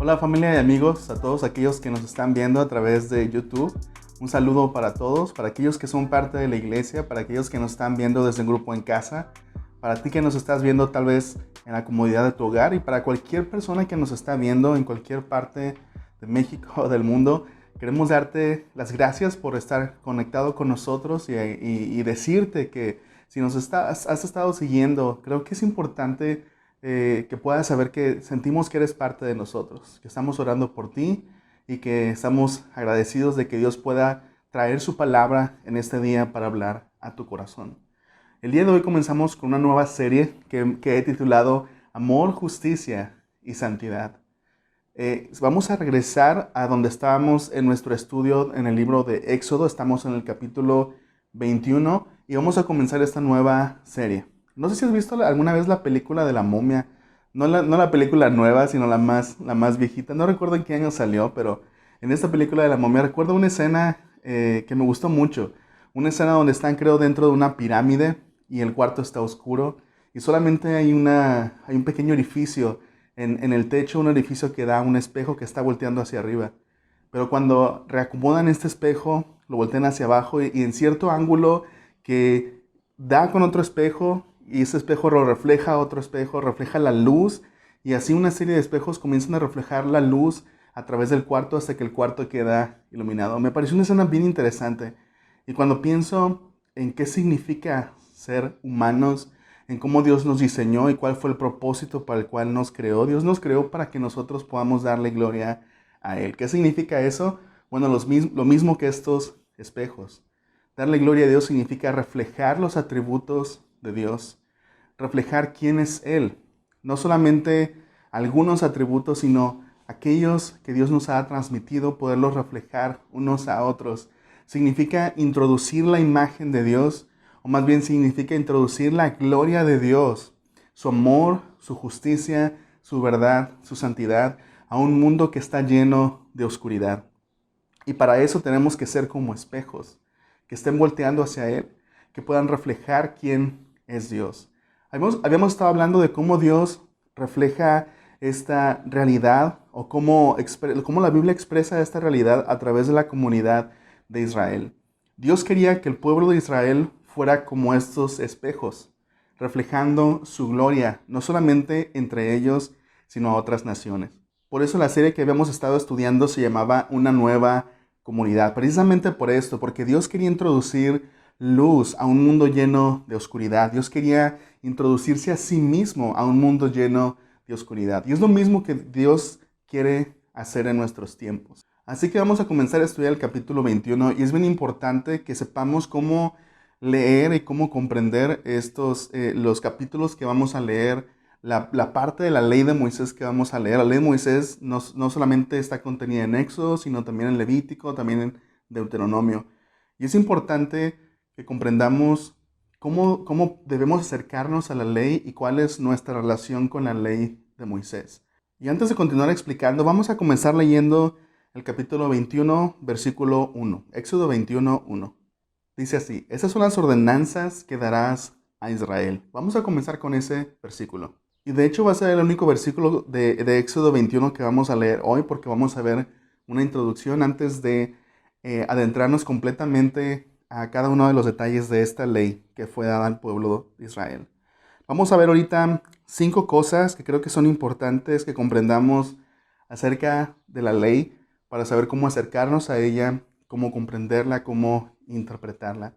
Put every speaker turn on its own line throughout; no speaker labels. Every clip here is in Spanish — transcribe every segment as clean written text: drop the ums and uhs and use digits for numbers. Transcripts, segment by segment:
Hola familia y amigos, a todos aquellos que nos están viendo a través de YouTube. Un saludo para todos, para aquellos que son parte de la iglesia, para aquellos que nos están viendo desde un grupo en casa, para ti que nos estás viendo tal vez en la comodidad de tu hogar y para cualquier persona que nos está viendo en cualquier parte de México o del mundo. Queremos darte las gracias por estar conectado con nosotros y decirte que si has estado siguiendo, creo que es importante que puedas saber que sentimos que eres parte de nosotros, que estamos orando por ti y que estamos agradecidos de que Dios pueda traer su palabra en este día para hablar a tu corazón. El día de hoy comenzamos con una nueva serie que he titulado Amor, Justicia y Santidad. Vamos a regresar a donde estábamos en nuestro estudio en el libro de Éxodo. Estamos en el capítulo 21 y vamos a comenzar esta nueva serie. No sé si has visto alguna vez la película de la momia. No la película nueva, sino la más viejita. No recuerdo en qué año salió, pero en esta película de la momia recuerdo una escena que me gustó mucho. Una escena donde están, creo, dentro de una pirámide y el cuarto está oscuro y solamente hay un pequeño orificio en el techo, un orificio que da a un espejo que está volteando hacia arriba. Pero cuando reacomodan este espejo, lo voltean hacia abajo y en cierto ángulo que da con otro espejo y ese espejo lo refleja a otro espejo, refleja la luz y así una serie de espejos comienzan a reflejar la luz a través del cuarto hasta que el cuarto queda iluminado. Me pareció una escena bien interesante y cuando pienso en qué significa ser humanos, en cómo Dios nos diseñó y cuál fue el propósito para el cual nos creó. Dios nos creó para que nosotros podamos darle gloria a Él. ¿Qué significa eso? Bueno, lo mismo que estos espejos. Darle gloria a Dios significa reflejar los atributos de Dios, reflejar quién es Él. No solamente algunos atributos, sino aquellos que Dios nos ha transmitido, poderlos reflejar unos a otros. Significa introducir la imagen de Dios, o más bien significa introducir la gloria de Dios, su amor, su justicia, su verdad, su santidad, a un mundo que está lleno de oscuridad. Y para eso tenemos que ser como espejos, que estén volteando hacia Él, que puedan reflejar quién es Dios. Habíamos estado hablando de cómo Dios refleja esta realidad o cómo la Biblia expresa esta realidad a través de la comunidad de Israel. Dios quería que el pueblo de Israel fuera como estos espejos, reflejando su gloria, no solamente entre ellos, sino a otras naciones. Por eso la serie que habíamos estado estudiando se llamaba Una nueva comunidad, precisamente por esto, porque Dios quería introducir luz a un mundo lleno de oscuridad. Dios quería introducirse a sí mismo a un mundo lleno de oscuridad. Y es lo mismo que Dios quiere hacer en nuestros tiempos. Así que vamos a comenzar a estudiar el capítulo 21 y es bien importante que sepamos cómo leer y cómo comprender los capítulos que vamos a leer, la parte de la ley de Moisés que vamos a leer. La ley de Moisés no solamente está contenida en Éxodo, sino también en Levítico, también en Deuteronomio. Y es importante que comprendamos cómo debemos acercarnos a la ley y cuál es nuestra relación con la ley de Moisés. Y antes de continuar explicando, vamos a comenzar leyendo el capítulo 21, versículo 1. Éxodo 21, 1. Dice así: esas son las ordenanzas que darás a Israel. Vamos a comenzar con ese versículo. Y de hecho va a ser el único versículo de Éxodo 21 que vamos a leer hoy, porque vamos a ver una introducción antes de adentrarnos completamente a cada uno de los detalles de esta ley que fue dada al pueblo de Israel. Vamos a ver ahorita 5 cosas que creo que son importantes que comprendamos acerca de la ley para saber cómo acercarnos a ella, cómo comprenderla, cómo interpretarla.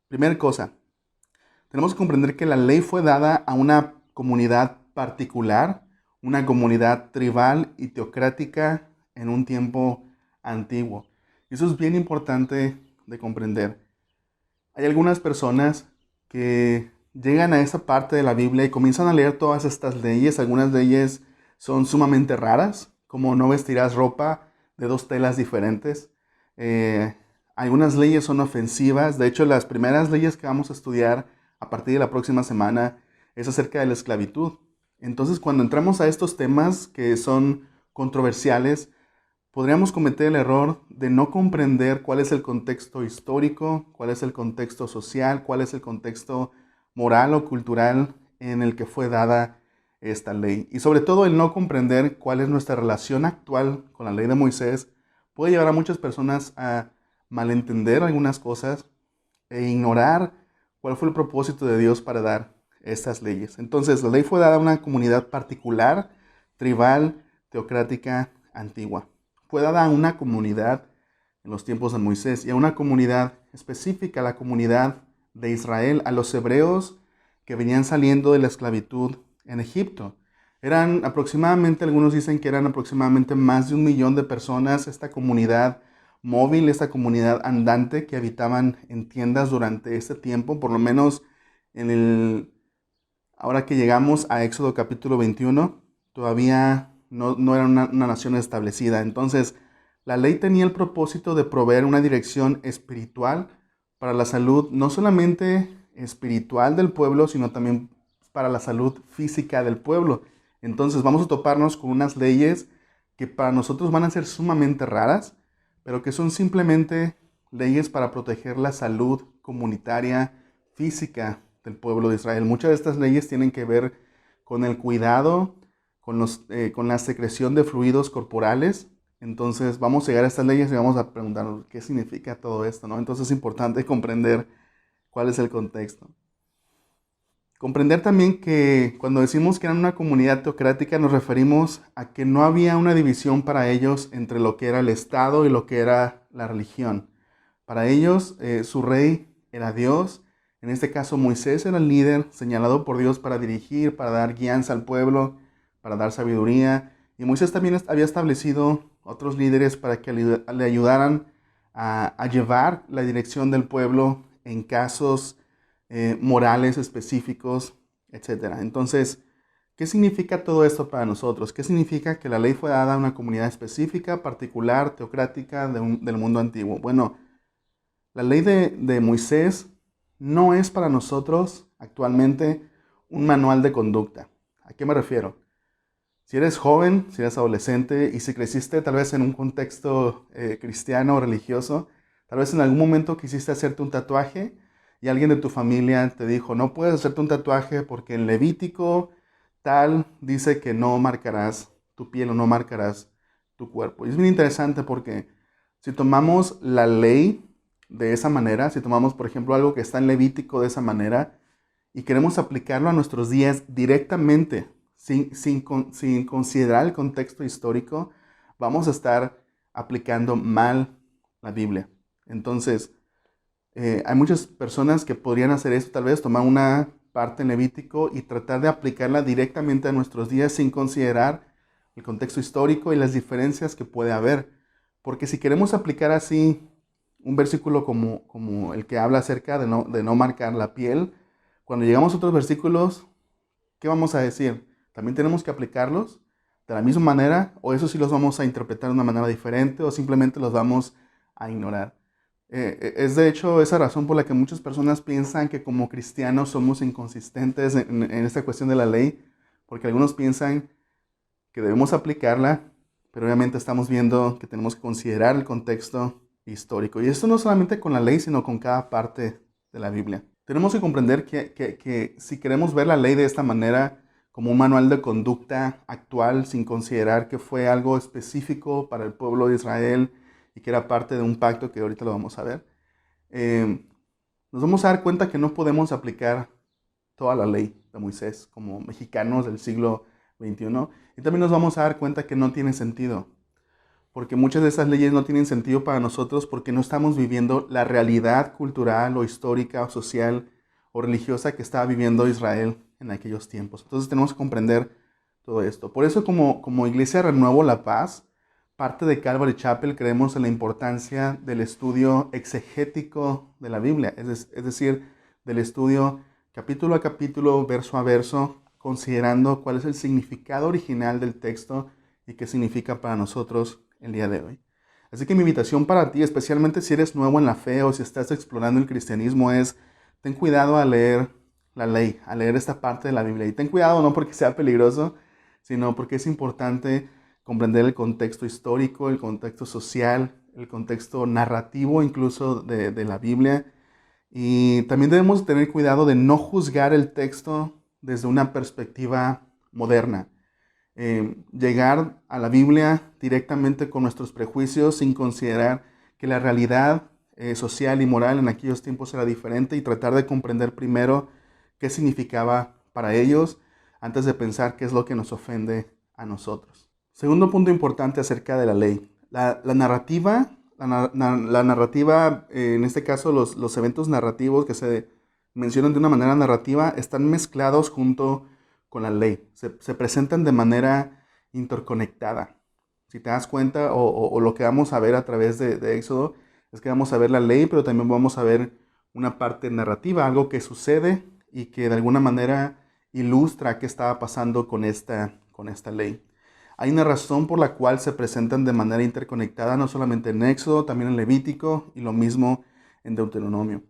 Primera cosa, tenemos que comprender que la ley fue dada a una comunidad particular, una comunidad tribal y teocrática en un tiempo antiguo. Y eso es bien importante de comprender. Hay algunas personas que llegan a esa parte de la Biblia y comienzan a leer todas estas leyes. Algunas de ellas son sumamente raras, como no vestirás ropa de 2 telas diferentes. Eh, Algunas leyes son ofensivas. De hecho, las primeras leyes que vamos a estudiar a partir de la próxima semana es acerca de la esclavitud. Entonces, cuando entramos a estos temas que son controversiales, podríamos cometer el error de no comprender cuál es el contexto histórico, cuál es el contexto social, cuál es el contexto moral o cultural en el que fue dada esta ley. Y sobre todo el no comprender cuál es nuestra relación actual con la ley de Moisés puede llevar a muchas personas a malentender algunas cosas e ignorar cuál fue el propósito de Dios para dar estas leyes. Entonces, la ley fue dada a una comunidad particular, tribal, teocrática, antigua. Fue dada a una comunidad en los tiempos de Moisés y a una comunidad específica, la comunidad de Israel, a los hebreos que venían saliendo de la esclavitud en Egipto. Eran aproximadamente, algunos dicen que eran aproximadamente más de 1 millón de personas, esta comunidad móvil, esta comunidad andante que habitaban en tiendas durante este tiempo, por lo menos ahora que llegamos a Éxodo capítulo 21, todavía no era una nación establecida. Entonces, la ley tenía el propósito de proveer una dirección espiritual para la salud, no solamente espiritual del pueblo, sino también para la salud física del pueblo. Entonces vamos a toparnos con unas leyes que para nosotros van a ser sumamente raras, pero que son simplemente leyes para proteger la salud comunitaria, física del pueblo de Israel. Muchas de estas leyes tienen que ver con el cuidado, con la secreción de fluidos corporales. Entonces vamos a llegar a estas leyes y vamos a preguntarnos qué significa todo esto, ¿no? Entonces es importante comprender cuál es el contexto. Comprender también que cuando decimos que eran una comunidad teocrática nos referimos a que no había una división para ellos entre lo que era el Estado y lo que era la religión. Para ellos su rey era Dios, en este caso Moisés era el líder señalado por Dios para dirigir, para dar guianza al pueblo, para dar sabiduría. Y Moisés también había establecido otros líderes para que le ayudaran a llevar la dirección del pueblo en casos morales específicos, etc. Entonces, ¿qué significa todo esto para nosotros? ¿Qué significa que la ley fue dada a una comunidad específica, particular, teocrática del mundo antiguo? Bueno, la ley de Moisés no es para nosotros actualmente un manual de conducta. ¿A qué me refiero? Si eres joven, si eres adolescente y si creciste tal vez en un contexto cristiano o religioso, tal vez en algún momento quisiste hacerte un tatuaje y alguien de tu familia te dijo, no puedes hacerte un tatuaje porque en Levítico tal dice que no marcarás tu piel o no marcarás tu cuerpo. Y es bien interesante porque si tomamos la ley de esa manera, si tomamos por ejemplo algo que está en Levítico de esa manera y queremos aplicarlo a nuestros días directamente, sin considerar el contexto histórico, vamos a estar aplicando mal la Biblia. Entonces, hay muchas personas que podrían hacer esto, tal vez tomar una parte en Levítico y tratar de aplicarla directamente a nuestros días sin considerar el contexto histórico y las diferencias que puede haber. Porque si queremos aplicar así un versículo como el que habla acerca de no marcar la piel, cuando llegamos a otros versículos, ¿qué vamos a decir? ¿También tenemos que aplicarlos de la misma manera? ¿O eso sí los vamos a interpretar de una manera diferente o simplemente los vamos a ignorar? Es de hecho esa razón por la que muchas personas piensan que como cristianos somos inconsistentes en esta cuestión de la ley, porque algunos piensan que debemos aplicarla, pero obviamente estamos viendo que tenemos que considerar el contexto histórico. Y esto no solamente con la ley, sino con cada parte de la Biblia. Tenemos que comprender que si queremos ver la ley de esta manera, como un manual de conducta actual, sin considerar que fue algo específico para el pueblo de Israel, y que era parte de un pacto que ahorita lo vamos a ver, nos vamos a dar cuenta que no podemos aplicar toda la ley de Moisés como mexicanos del siglo XXI. Y también nos vamos a dar cuenta que no tiene sentido, porque muchas de esas leyes no tienen sentido para nosotros porque no estamos viviendo la realidad cultural o histórica o social o religiosa que estaba viviendo Israel en aquellos tiempos. Entonces tenemos que comprender todo esto. Por eso como Iglesia Renuevo La Paz, parte de Calvary Chapel, creemos en la importancia del estudio exegético de la Biblia, es decir, del estudio capítulo a capítulo, verso a verso, considerando cuál es el significado original del texto y qué significa para nosotros el día de hoy. Así que mi invitación para ti, especialmente si eres nuevo en la fe o si estás explorando el cristianismo, es ten cuidado a leer la ley, a leer esta parte de la Biblia. Y ten cuidado no porque sea peligroso, sino porque es importante comprender el contexto histórico, el contexto social, el contexto narrativo incluso de la Biblia. Y también debemos tener cuidado de no juzgar el texto desde una perspectiva moderna. Llegar a la Biblia directamente con nuestros prejuicios sin considerar que la realidad social y moral en aquellos tiempos era diferente, y tratar de comprender primero qué significaba para ellos antes de pensar qué es lo que nos ofende a nosotros. Segundo punto importante acerca de la ley. La narrativa, en este caso los eventos narrativos que se mencionan de una manera narrativa, están mezclados junto con la ley. Se presentan de manera interconectada. Si te das cuenta, o lo que vamos a ver a través de Éxodo, es que vamos a ver la ley, pero también vamos a ver una parte narrativa, algo que sucede y que de alguna manera ilustra qué estaba pasando con esta ley. Hay una razón por la cual se presentan de manera interconectada, no solamente en Éxodo, también en Levítico y lo mismo en Deuteronomio.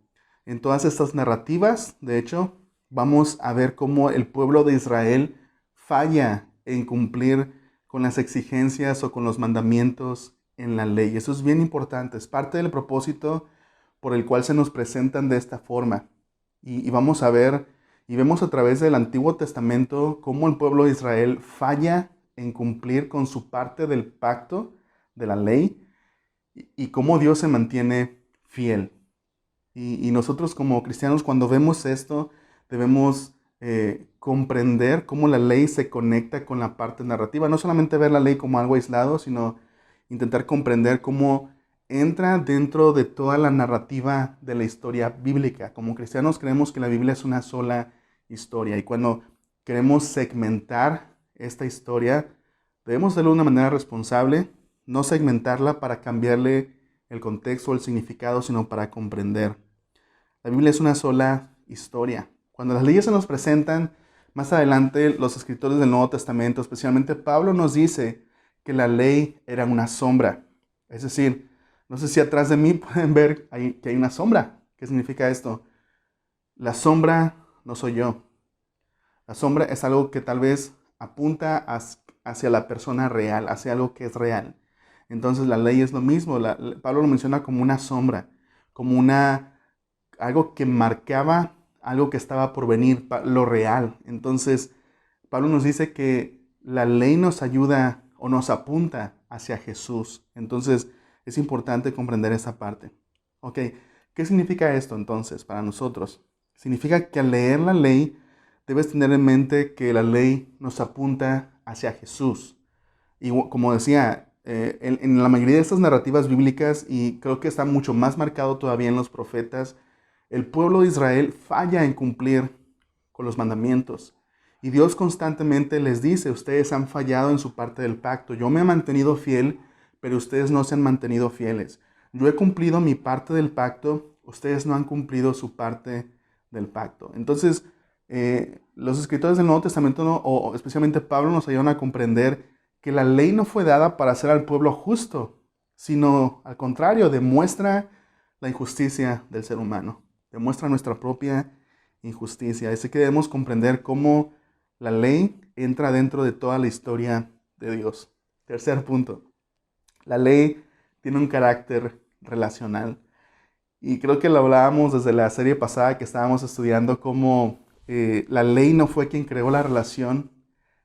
En todas estas narrativas, de hecho, vamos a ver cómo el pueblo de Israel falla en cumplir con las exigencias o con los mandamientos en la ley. Eso es bien importante, es parte del propósito por el cual se nos presentan de esta forma. Y vamos a ver y vemos a través del Antiguo Testamento cómo el pueblo de Israel falla en cumplir con su parte del pacto de la ley y cómo Dios se mantiene fiel. Y nosotros como cristianos, cuando vemos esto, debemos comprender cómo la ley se conecta con la parte narrativa. No solamente ver la ley como algo aislado, sino intentar comprender cómo entra dentro de toda la narrativa de la historia bíblica. Como cristianos creemos que la Biblia es una sola historia, y cuando queremos segmentar esta historia, debemos hacerlo de una manera responsable, no segmentarla para cambiarle el contexto o el significado, sino para comprender. La Biblia es una sola historia. Cuando las leyes se nos presentan, más adelante los escritores del Nuevo Testamento, especialmente Pablo, nos dice que la ley era una sombra. Es decir, no sé si atrás de mí pueden ver que hay una sombra. ¿Qué significa esto? La sombra no soy yo. La sombra es algo que tal vez apunta hacia la persona real, hacia algo que es real. Entonces la ley es lo mismo. Pablo lo menciona como una sombra, como algo que marcaba algo que estaba por venir, lo real. Entonces Pablo nos dice que la ley nos ayuda o nos apunta hacia Jesús. Entonces es importante comprender esa parte. Ok, ¿qué significa esto entonces para nosotros? Significa que al leer la ley debes tener en mente que la ley nos apunta hacia Jesús. Y como decía, en la mayoría de estas narrativas bíblicas, y creo que está mucho más marcado todavía en los profetas, el pueblo de Israel falla en cumplir con los mandamientos. Y Dios constantemente les dice, ustedes han fallado en su parte del pacto. Yo me he mantenido fiel, pero ustedes no se han mantenido fieles. Yo he cumplido mi parte del pacto, ustedes no han cumplido su parte del pacto. Entonces, los escritores del Nuevo Testamento, o especialmente Pablo, nos ayudan a comprender que la ley no fue dada para hacer al pueblo justo, sino al contrario, demuestra la injusticia del ser humano, demuestra nuestra propia injusticia. Así que debemos comprender cómo la ley entra dentro de toda la historia de Dios. Tercer punto, la ley tiene un carácter relacional. Y creo que lo hablábamos desde la serie pasada que estábamos estudiando, cómo la ley no fue quien creó la relación,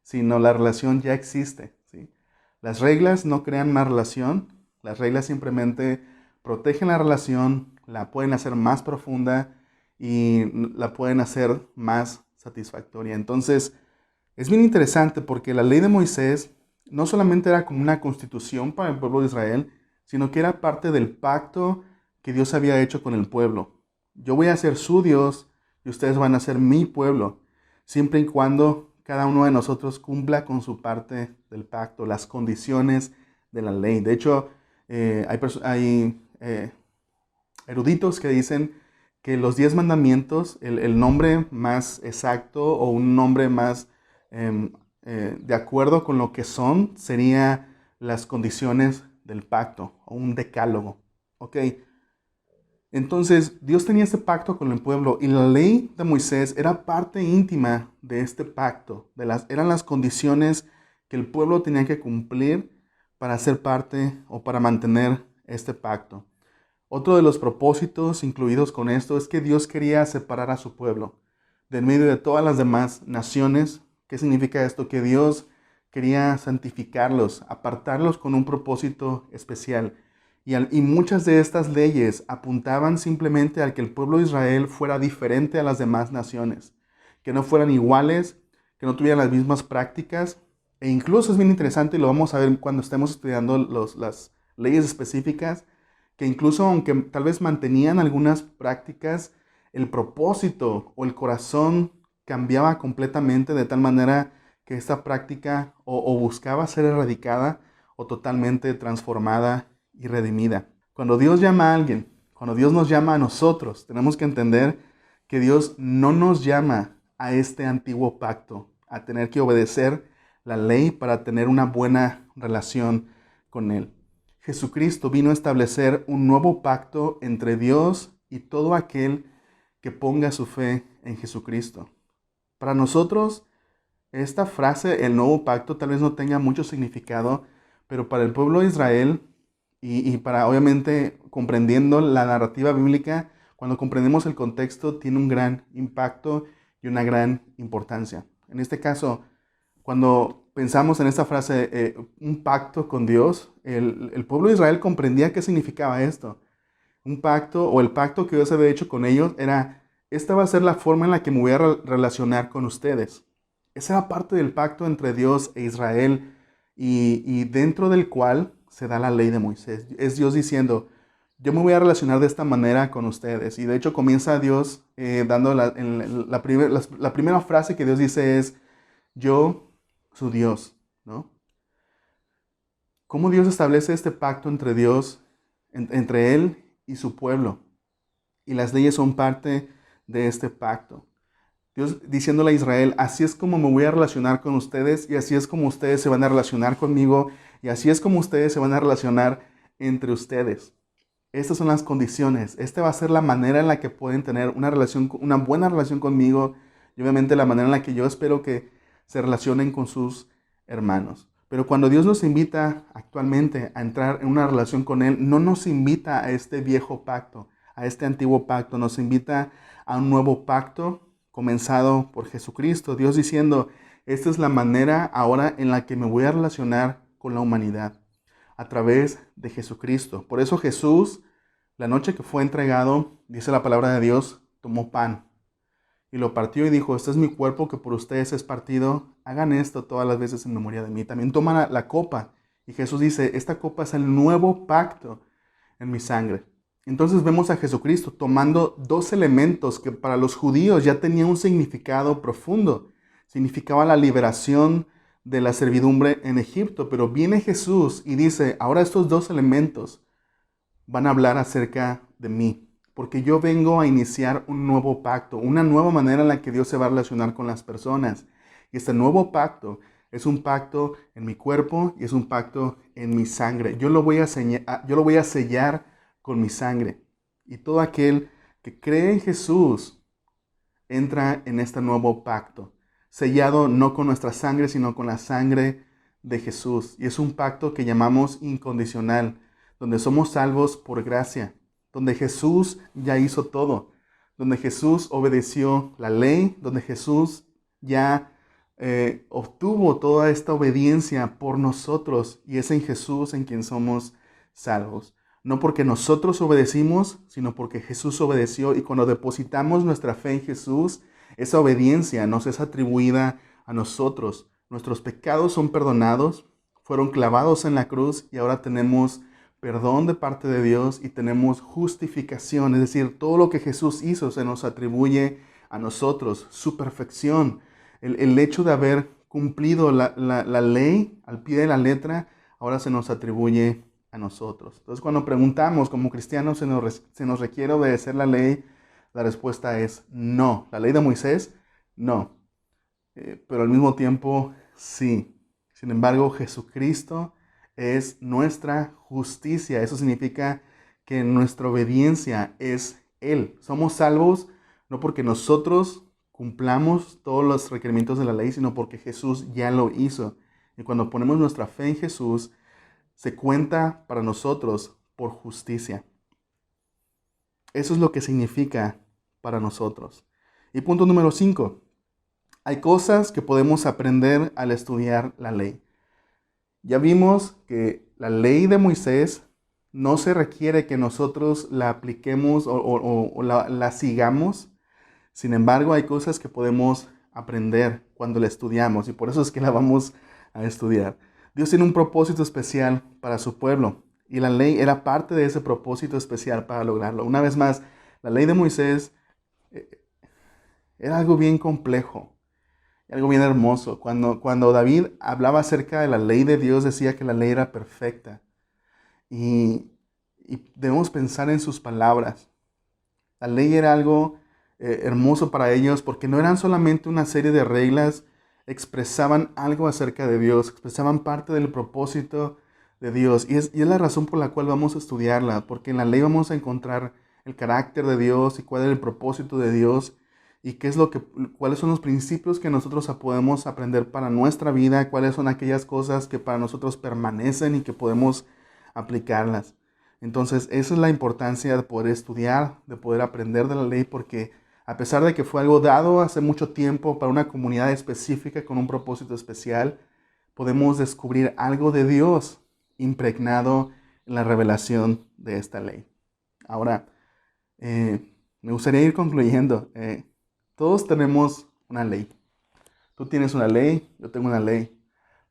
sino la relación ya existe, ¿sí? Las reglas no crean una relación, las reglas simplemente protegen la relación, la pueden hacer más profunda y la pueden hacer más satisfactoria. Entonces, es bien interesante porque la ley de Moisés no solamente era como una constitución para el pueblo de Israel, sino que era parte del pacto que Dios había hecho con el pueblo. Yo voy a ser su Dios y ustedes van a ser mi pueblo, siempre y cuando cada uno de nosotros cumpla con su parte del pacto, las condiciones de la ley. De hecho, hay eruditos que dicen que los 10 mandamientos, el nombre más exacto o un nombre más de acuerdo con lo que son, sería las condiciones del pacto o un decálogo. ¿Ok? Entonces, Dios tenía este pacto con el pueblo y la ley de Moisés era parte íntima de este pacto. Eran las condiciones que el pueblo tenía que cumplir para ser parte o para mantener este pacto. Otro de los propósitos incluidos con esto es que Dios quería separar a su pueblo de en medio de todas las demás naciones ¿Qué significa esto? Que Dios quería santificarlos, apartarlos con un propósito especial. Y muchas de estas leyes apuntaban simplemente a que el pueblo de Israel fuera diferente a las demás naciones, que no fueran iguales, que no tuvieran las mismas prácticas. E incluso es bien interesante, y lo vamos a ver cuando estemos estudiando las leyes específicas, que incluso aunque tal vez mantenían algunas prácticas, el propósito o el corazón cambiaba completamente de tal manera que esta práctica o buscaba ser erradicada o totalmente transformada y redimida. Cuando Dios llama a alguien, cuando Dios nos llama a nosotros, tenemos que entender que Dios no nos llama a este antiguo pacto, a tener que obedecer la ley para tener una buena relación con Él. Jesucristo vino a establecer un nuevo pacto entre Dios y todo aquel que ponga su fe en Jesucristo. Para nosotros, esta frase, el nuevo pacto, tal vez no tenga mucho significado, pero para el pueblo de Israel y para obviamente comprendiendo la narrativa bíblica, cuando comprendemos el contexto, tiene un gran impacto y una gran importancia. En este caso, cuando pensamos en esta frase, un pacto con Dios, el pueblo de Israel comprendía qué significaba esto. Un pacto o el pacto que Dios había hecho con ellos era, esta va a ser la forma en la que me voy a relacionar con ustedes. Esa era parte del pacto entre Dios e Israel y dentro del cual se da la ley de Moisés. Es Dios diciendo, yo me voy a relacionar de esta manera con ustedes. Y de hecho comienza Dios dando la primera frase que Dios dice es, yo, su Dios, ¿no? ¿Cómo Dios establece este pacto entre Dios, entre Él y su pueblo? Y las leyes son parte de este pacto. Dios diciéndole a Israel, así es como me voy a relacionar con ustedes y así es como ustedes se van a relacionar conmigo y así es como ustedes se van a relacionar entre ustedes. Estas son las condiciones. Esta va a ser la manera en la que pueden tener una buena relación conmigo y obviamente la manera en la que yo espero que se relacionen con sus hermanos. Pero cuando Dios nos invita actualmente a entrar en una relación con Él, no nos invita a este viejo pacto, a este antiguo pacto, nos invita a un nuevo pacto comenzado por Jesucristo. Dios diciendo, esta es la manera ahora en la que me voy a relacionar con la humanidad, a través de Jesucristo. Por eso Jesús, la noche que fue entregado, dice la palabra de Dios, tomó pan y lo partió y dijo, este es mi cuerpo que por ustedes es partido, hagan esto todas las veces en memoria de mí. También toma la copa y Jesús dice, esta copa es el nuevo pacto en mi sangre. Entonces vemos a Jesucristo tomando dos elementos que para los judíos ya tenían un significado profundo. Significaba la liberación de la servidumbre en Egipto, pero viene Jesús y dice, ahora estos dos elementos van a hablar acerca de mí, porque yo vengo a iniciar un nuevo pacto, una nueva manera en la que Dios se va a relacionar con las personas. Y este nuevo pacto es un pacto en mi cuerpo y es un pacto en mi sangre. Yo lo voy a sellar con mi sangre. Y todo aquel que cree en Jesús entra en este nuevo pacto, sellado no con nuestra sangre, sino con la sangre de Jesús. Y es un pacto que llamamos incondicional, donde somos salvos por gracia, donde Jesús ya hizo todo, donde Jesús obedeció la ley, donde Jesús ya obtuvo toda esta obediencia por nosotros, y es en Jesús en quien somos salvos. No porque nosotros obedecimos, sino porque Jesús obedeció, y cuando depositamos nuestra fe en Jesús, esa obediencia nos es atribuida a nosotros. Nuestros pecados son perdonados, fueron clavados en la cruz y ahora tenemos perdón de parte de Dios y tenemos justificación. Es decir, todo lo que Jesús hizo se nos atribuye a nosotros, su perfección. El hecho de haber cumplido la ley al pie de la letra, ahora se nos atribuye a nosotros. Entonces, cuando preguntamos como cristianos, ¿se nos requiere obedecer la ley? La respuesta es no. ¿La ley de Moisés? No. Pero al mismo tiempo, sí. Sin embargo, Jesucristo es nuestra justicia. Eso significa que nuestra obediencia es Él. Somos salvos no porque nosotros cumplamos todos los requerimientos de la ley, sino porque Jesús ya lo hizo. Y cuando ponemos nuestra fe en Jesús, se cuenta para nosotros por justicia. Eso es lo que significa para nosotros. Y punto número 5. Hay cosas que podemos aprender al estudiar la ley. Ya vimos que la ley de Moisés no se requiere que nosotros la apliquemos o la sigamos. Sin embargo, hay cosas que podemos aprender cuando la estudiamos y por eso es que la vamos a estudiar. Dios tiene un propósito especial para su pueblo y la ley era parte de ese propósito especial para lograrlo. Una vez más, la ley de Moisés era algo bien complejo, algo bien hermoso. Cuando David hablaba acerca de la ley de Dios, decía que la ley era perfecta. Y debemos pensar en sus palabras. La ley era algo hermoso para ellos porque no eran solamente una serie de reglas, expresaban algo acerca de Dios, expresaban parte del propósito de Dios. Y es la razón por la cual vamos a estudiarla, porque en la ley vamos a encontrar el carácter de Dios y cuál es el propósito de Dios y cuáles son los principios que nosotros podemos aprender para nuestra vida, cuáles son aquellas cosas que para nosotros permanecen y que podemos aplicarlas. Entonces, esa es la importancia de poder estudiar, de poder aprender de la ley, porque a pesar de que fue algo dado hace mucho tiempo para una comunidad específica con un propósito especial, podemos descubrir algo de Dios impregnado en la revelación de esta ley. Ahora, me gustaría ir concluyendo. Todos tenemos una ley. Tú tienes una ley, yo tengo una ley.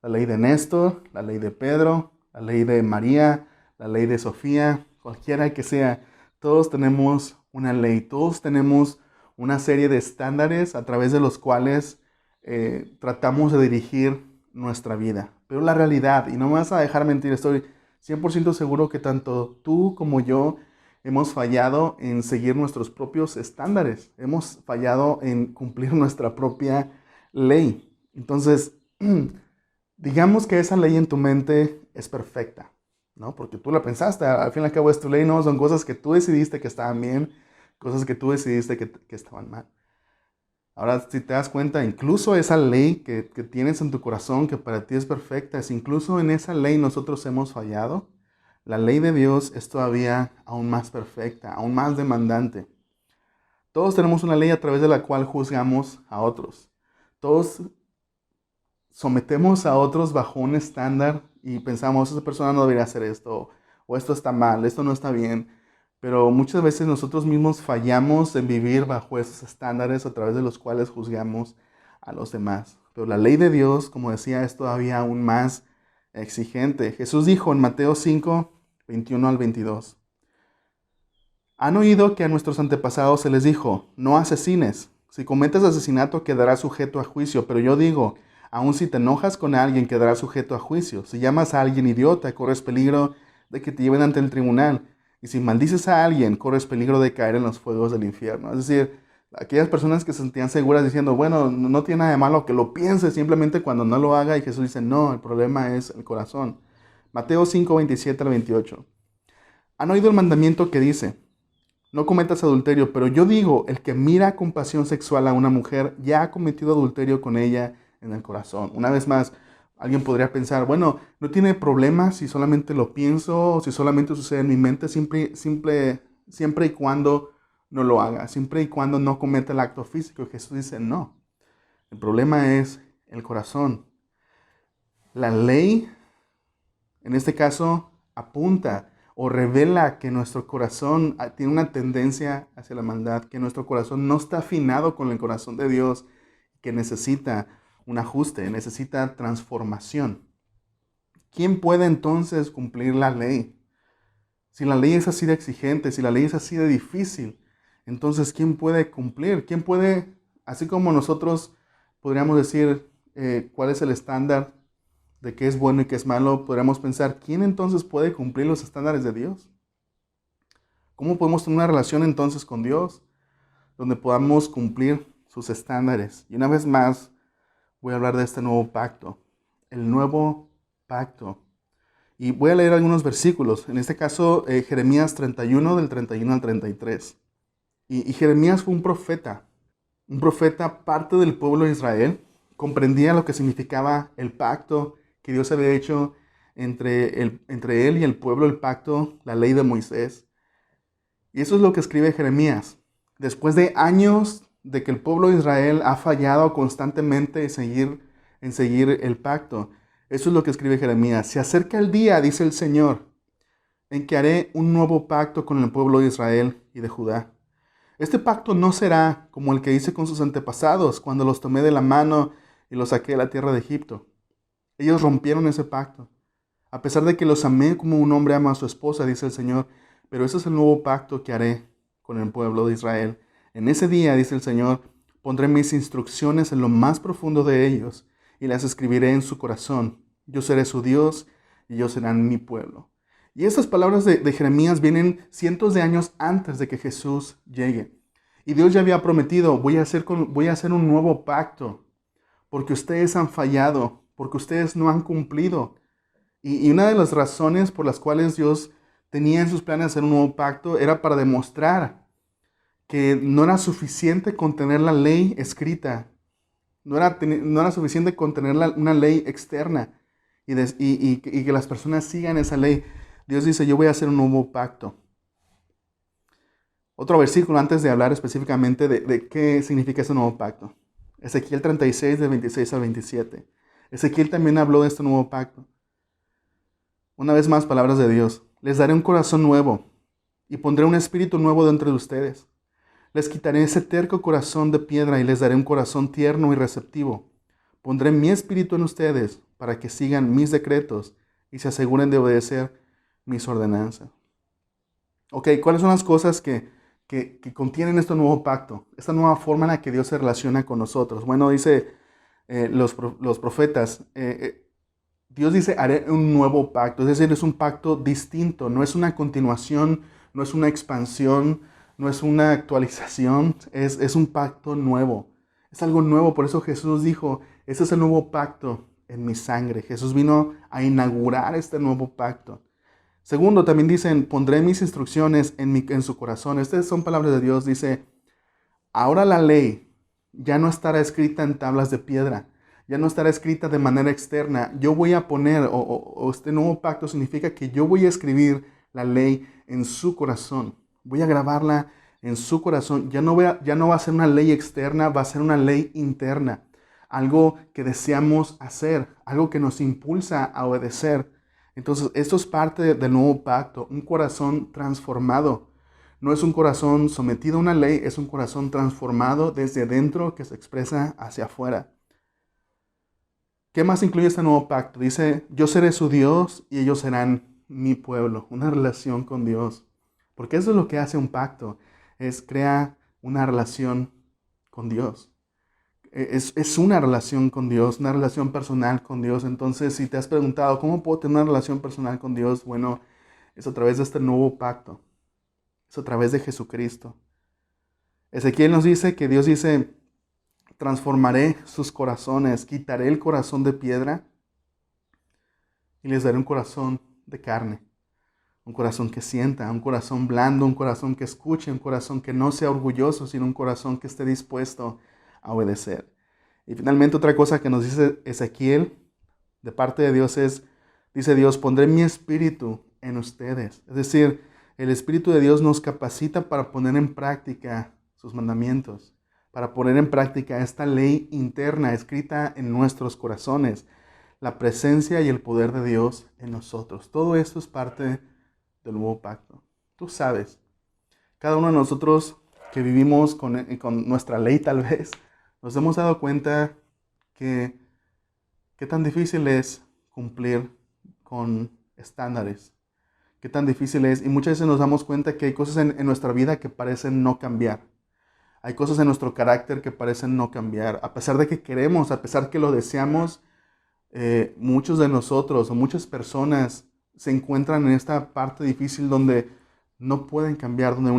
La ley de Néstor, la ley de Pedro, la ley de María, la ley de Sofía, cualquiera que sea. Todos tenemos una ley, todos tenemos una serie de estándares a través de los cuales tratamos de dirigir nuestra vida. Pero la realidad, y no me vas a dejar mentir, estoy 100% seguro que tanto tú como yo hemos fallado en seguir nuestros propios estándares. Hemos fallado en cumplir nuestra propia ley. Entonces, digamos que esa ley en tu mente es perfecta, ¿no? Porque tú la pensaste, al fin y al cabo es tu ley, no, son cosas que tú decidiste que estaban bien, cosas que tú decidiste que estaban mal. Ahora, si te das cuenta, incluso esa ley que tienes en tu corazón, que para ti es perfecta, es incluso en esa ley nosotros hemos fallado. La ley de Dios es todavía aún más perfecta, aún más demandante. Todos tenemos una ley a través de la cual juzgamos a otros. Todos sometemos a otros bajo un estándar y pensamos, esa persona no debería hacer esto, o esto está mal, esto no está bien. Pero muchas veces nosotros mismos fallamos en vivir bajo esos estándares a través de los cuales juzgamos a los demás. Pero la ley de Dios, como decía, es todavía aún más exigente. Jesús dijo en Mateo 5, 21 al 22. Han oído que a nuestros antepasados se les dijo, no asesines. Si cometes asesinato quedarás sujeto a juicio, pero yo digo, aun si te enojas con alguien quedarás sujeto a juicio. Si llamas a alguien idiota, corres peligro de que te lleven ante el tribunal. Y si maldices a alguien, corres peligro de caer en los fuegos del infierno. Es decir, aquellas personas que se sentían seguras diciendo, bueno, no tiene nada de malo que lo piense, simplemente cuando no lo haga. Y Jesús dice, no, el problema es el corazón. Mateo 5, 27 al 28. Han oído el mandamiento que dice, no cometas adulterio, pero yo digo, el que mira con pasión sexual a una mujer ya ha cometido adulterio con ella en el corazón. Una vez más, alguien podría pensar, bueno, no tiene problema si solamente lo pienso o si solamente sucede en mi mente, siempre y cuando no lo haga, siempre y cuando no cometa el acto físico. Y Jesús dice, no, el problema es el corazón. La ley, en este caso, apunta o revela que nuestro corazón tiene una tendencia hacia la maldad, que nuestro corazón no está afinado con el corazón de Dios, que necesita un ajuste, necesita transformación. ¿Quién puede entonces cumplir la ley? Si la ley es así de exigente, si la ley es así de difícil, entonces ¿quién puede cumplir? ¿Quién puede, así como nosotros podríamos decir cuál es el estándar de qué es bueno y qué es malo, podríamos pensar, ¿quién entonces puede cumplir los estándares de Dios? ¿Cómo podemos tener una relación entonces con Dios donde podamos cumplir sus estándares? Y una vez más, voy a hablar de este nuevo pacto, el nuevo pacto. Y voy a leer algunos versículos, en este caso Jeremías 31, del 31 al 33. Y Jeremías fue un profeta parte del pueblo de Israel, comprendía lo que significaba el pacto que Dios había hecho entre él y el pueblo, el pacto, la ley de Moisés. Y eso es lo que escribe Jeremías. Después de años de que el pueblo de Israel ha fallado constantemente en seguir el pacto. Eso es lo que escribe Jeremías. Se acerca el día, dice el Señor, en que haré un nuevo pacto con el pueblo de Israel y de Judá. Este pacto no será como el que hice con sus antepasados cuando los tomé de la mano y los saqué de la tierra de Egipto. Ellos rompieron ese pacto. A pesar de que los amé como un hombre ama a su esposa, dice el Señor, pero ese es el nuevo pacto que haré con el pueblo de Israel. En ese día, dice el Señor, pondré mis instrucciones en lo más profundo de ellos y las escribiré en su corazón. Yo seré su Dios y ellos serán mi pueblo. Y estas palabras de Jeremías vienen cientos de años antes de que Jesús llegue. Y Dios ya había prometido, voy a hacer un nuevo pacto, porque ustedes han fallado, porque ustedes no han cumplido. Y una de las razones por las cuales Dios tenía en sus planes hacer un nuevo pacto era para demostrar que no era suficiente con tener la ley escrita, no era suficiente con tener una ley externa y que las personas sigan esa ley. Dios dice, yo voy a hacer un nuevo pacto. Otro versículo antes de hablar específicamente de qué significa ese nuevo pacto. Ezequiel 36, del 26 al 27. Ezequiel también habló de este nuevo pacto. Una vez más, palabras de Dios. Les daré un corazón nuevo y pondré un espíritu nuevo dentro de ustedes. Les quitaré ese terco corazón de piedra y les daré un corazón tierno y receptivo. Pondré mi espíritu en ustedes para que sigan mis decretos y se aseguren de obedecer mis ordenanzas. Ok, ¿cuáles son las cosas que contienen este nuevo pacto? Esta nueva forma en la que Dios se relaciona con nosotros. Bueno, dice los profetas, Dios dice, haré un nuevo pacto. Es decir, es un pacto distinto, no es una continuación, no es una expansión, no es una actualización, es un pacto nuevo. Es algo nuevo, por eso Jesús dijo, ese es el nuevo pacto en mi sangre. Jesús vino a inaugurar este nuevo pacto. Segundo, también dicen, pondré mis instrucciones en su corazón. Estas son palabras de Dios. Dice, ahora la ley ya no estará escrita en tablas de piedra, ya no estará escrita de manera externa. Yo voy a poner, o este nuevo pacto significa que yo voy a escribir la ley en su corazón. Voy a grabarla en su corazón. Ya no va a ser una ley externa, va a ser una ley interna. Algo que deseamos hacer, algo que nos impulsa a obedecer. Entonces, esto es parte del nuevo pacto, un corazón transformado. No es un corazón sometido a una ley, es un corazón transformado desde dentro que se expresa hacia afuera. ¿Qué más incluye este nuevo pacto? Dice, yo seré su Dios y ellos serán mi pueblo. Una relación con Dios. Porque eso es lo que hace un pacto, es crear una relación con Dios. Es una relación con Dios, una relación personal con Dios. Entonces, si te has preguntado, ¿cómo puedo tener una relación personal con Dios? Bueno, es a través de este nuevo pacto. Es a través de Jesucristo. Ezequiel nos dice que Dios dice, transformaré sus corazones, quitaré el corazón de piedra y les daré un corazón de carne. Un corazón que sienta, un corazón blando, un corazón que escuche, un corazón que no sea orgulloso, sino un corazón que esté dispuesto a obedecer. Y finalmente otra cosa que nos dice Ezequiel de parte de Dios es, dice Dios, pondré mi espíritu en ustedes. Es decir, el Espíritu de Dios nos capacita para poner en práctica sus mandamientos, para poner en práctica esta ley interna escrita en nuestros corazones, la presencia y el poder de Dios en nosotros. Todo esto es parte del nuevo pacto. Tú sabes, cada uno de nosotros que vivimos con nuestra ley tal vez, nos hemos dado cuenta que qué tan difícil es cumplir con estándares, qué tan difícil es, y muchas veces nos damos cuenta que hay cosas en nuestra vida que parecen no cambiar. Hay cosas en nuestro carácter que parecen no cambiar. A pesar de que queremos, a pesar que lo deseamos, muchos de nosotros o muchas personas se encuentran en esta parte difícil donde no pueden cambiar, donde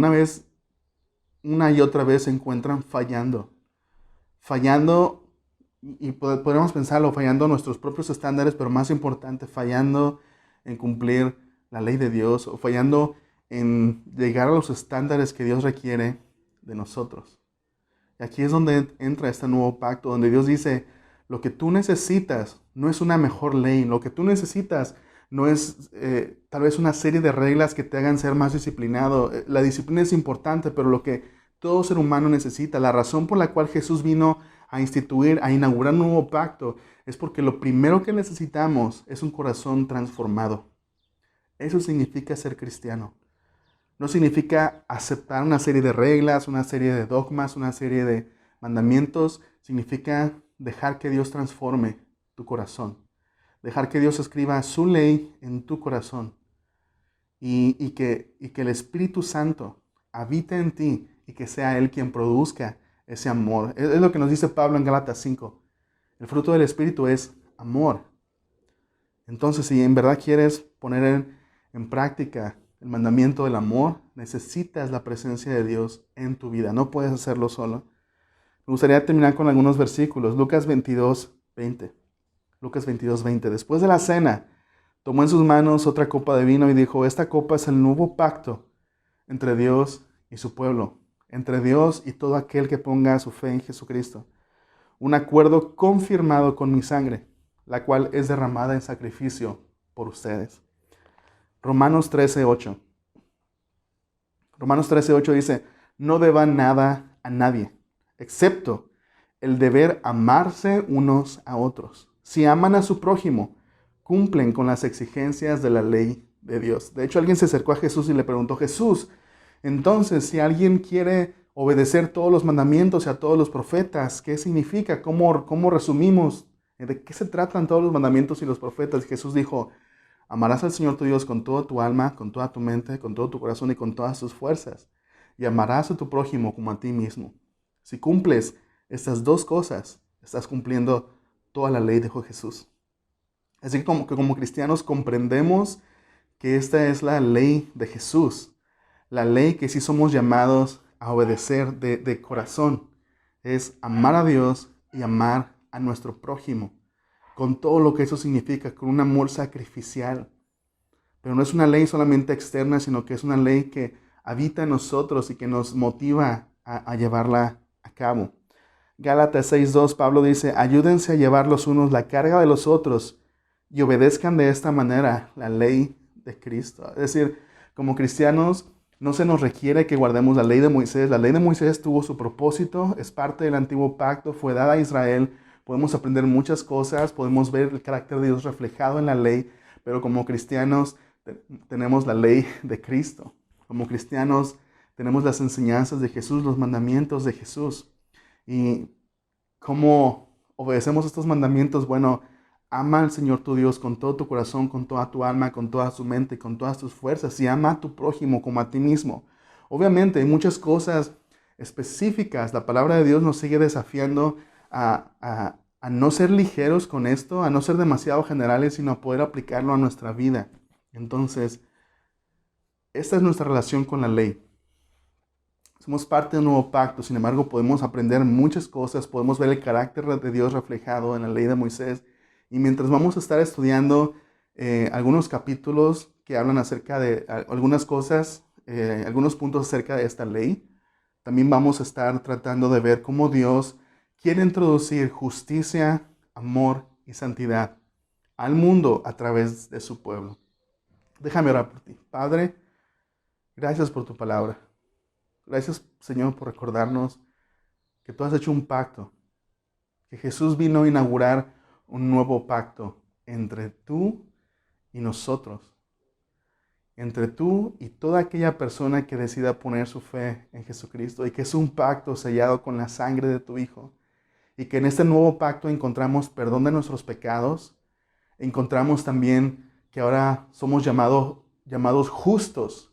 una y otra vez se encuentran fallando, y podemos pensarlo, fallando nuestros propios estándares, pero más importante, fallando en cumplir la ley de Dios, o fallando en llegar a los estándares que Dios requiere de nosotros. Y aquí es donde entra este nuevo pacto, donde Dios dice, lo que tú necesitas no es una mejor ley, lo que tú necesitas no es tal vez una serie de reglas que te hagan ser más disciplinado. La disciplina es importante, pero todo ser humano necesita. La razón por la cual Jesús vino a inaugurar un nuevo pacto, es porque lo primero que necesitamos es un corazón transformado. Eso significa ser cristiano. No significa aceptar una serie de reglas, una serie de dogmas, una serie de mandamientos. Significa dejar que Dios transforme tu corazón. Dejar que Dios escriba su ley en tu corazón. Y que el Espíritu Santo habite en ti y que sea Él quien produzca ese amor. Es lo que nos dice Pablo en Gálatas 5. El fruto del Espíritu es amor. Entonces, si en verdad quieres poner en práctica el mandamiento del amor, necesitas la presencia de Dios en tu vida. No puedes hacerlo solo. Me gustaría terminar con algunos versículos. Lucas 22:20. Lucas 22:20. Después de la cena, tomó en sus manos otra copa de vino y dijo: esta copa es el nuevo pacto entre Dios y su pueblo, entre Dios y todo aquel que ponga su fe en Jesucristo. Un acuerdo confirmado con mi sangre, la cual es derramada en sacrificio por ustedes. Romanos 13:8. Romanos 13:8 dice: no deban nada a nadie, excepto el deber amarse unos a otros. Si aman a su prójimo, cumplen con las exigencias de la ley de Dios. De hecho, alguien se acercó a Jesús y le preguntó: Jesús, entonces, si alguien quiere obedecer todos los mandamientos y a todos los profetas, ¿qué significa? ¿Cómo resumimos? ¿De qué se tratan todos los mandamientos y los profetas? Y Jesús dijo: amarás al Señor tu Dios con toda tu alma, con toda tu mente, con todo tu corazón y con todas tus fuerzas. Y amarás a tu prójimo como a ti mismo. Si cumples estas dos cosas, estás cumpliendo toda la ley, dijo Jesús. Así que como cristianos comprendemos que esta es la ley de Jesús. La ley que sí somos llamados a obedecer de corazón. Es amar a Dios y amar a nuestro prójimo. Con todo lo que eso significa, con un amor sacrificial. Pero no es una ley solamente externa, sino que es una ley que habita en nosotros y que nos motiva a llevarla a cabo. Gálatas 6:2, Pablo dice: ayúdense a llevar los unos la carga de los otros y obedezcan de esta manera la ley de Cristo. Es decir, como cristianos no se nos requiere que guardemos la ley de Moisés. La ley de Moisés tuvo su propósito, es parte del antiguo pacto, fue dada a Israel. Podemos aprender muchas cosas, podemos ver el carácter de Dios reflejado en la ley, pero como cristianos tenemos la ley de Cristo. Como cristianos tenemos las enseñanzas de Jesús, los mandamientos de Jesús. ¿Y cómo obedecemos estos mandamientos? Bueno, ama al Señor tu Dios con todo tu corazón, con toda tu alma, con toda tu mente y con todas tus fuerzas. Y ama a tu prójimo como a ti mismo. Obviamente hay muchas cosas específicas. La palabra de Dios nos sigue desafiando a no ser ligeros con esto, a no ser demasiado generales, sino a poder aplicarlo a nuestra vida. Entonces, esta es nuestra relación con la ley. Somos parte de un nuevo pacto, sin embargo, podemos aprender muchas cosas, podemos ver el carácter de Dios reflejado en la ley de Moisés. Y mientras vamos a estar estudiando algunos capítulos que hablan acerca de algunas cosas, algunos puntos acerca de esta ley, también vamos a estar tratando de ver cómo Dios quiere introducir justicia, amor y santidad al mundo a través de su pueblo. Déjame orar por ti. Padre, gracias por tu palabra. Gracias, Señor, por recordarnos que tú has hecho un pacto, que Jesús vino a inaugurar un nuevo pacto entre tú y nosotros, entre tú y toda aquella persona que decida poner su fe en Jesucristo, y que es un pacto sellado con la sangre de tu Hijo, y que en este nuevo pacto encontramos perdón de nuestros pecados, encontramos también que ahora somos llamados justos,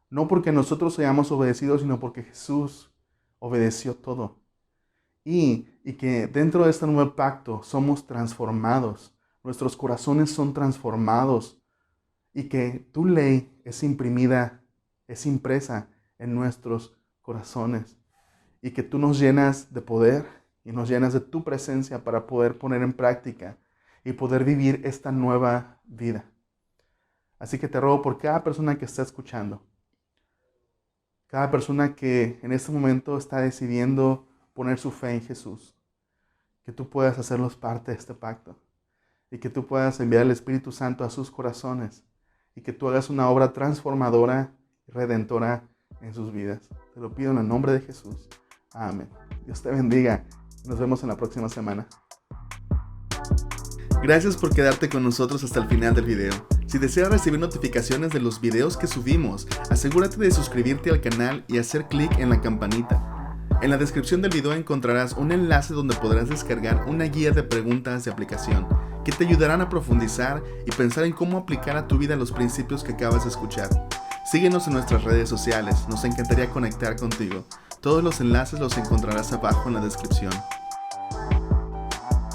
no porque nosotros hayamos obedecido, sino porque Jesús obedeció todo. Y que dentro de este nuevo pacto somos transformados. Nuestros corazones son transformados. Y que tu ley es imprimida, es impresa en nuestros corazones. Y que tú nos llenas de poder y nos llenas de tu presencia para poder poner en práctica y poder vivir esta nueva vida. Así que te ruego por cada persona que está escuchando, cada persona que en este momento está decidiendo poner su fe en Jesús, que tú puedas hacerlos parte de este pacto y que tú puedas enviar el Espíritu Santo a sus corazones y que tú hagas una obra transformadora y redentora en sus vidas. Te lo pido en el nombre de Jesús. Amén. Dios te bendiga. Nos vemos en la próxima semana. Gracias por quedarte con nosotros hasta el final del video. Si deseas recibir notificaciones de los videos que subimos, asegúrate de suscribirte al canal y hacer clic en la campanita. En la descripción del video encontrarás un enlace donde podrás descargar una guía de preguntas de aplicación que te ayudarán a profundizar y pensar en cómo aplicar a tu vida los principios que acabas de escuchar. Síguenos en nuestras redes sociales, nos encantaría conectar contigo. Todos los enlaces los encontrarás abajo en la descripción.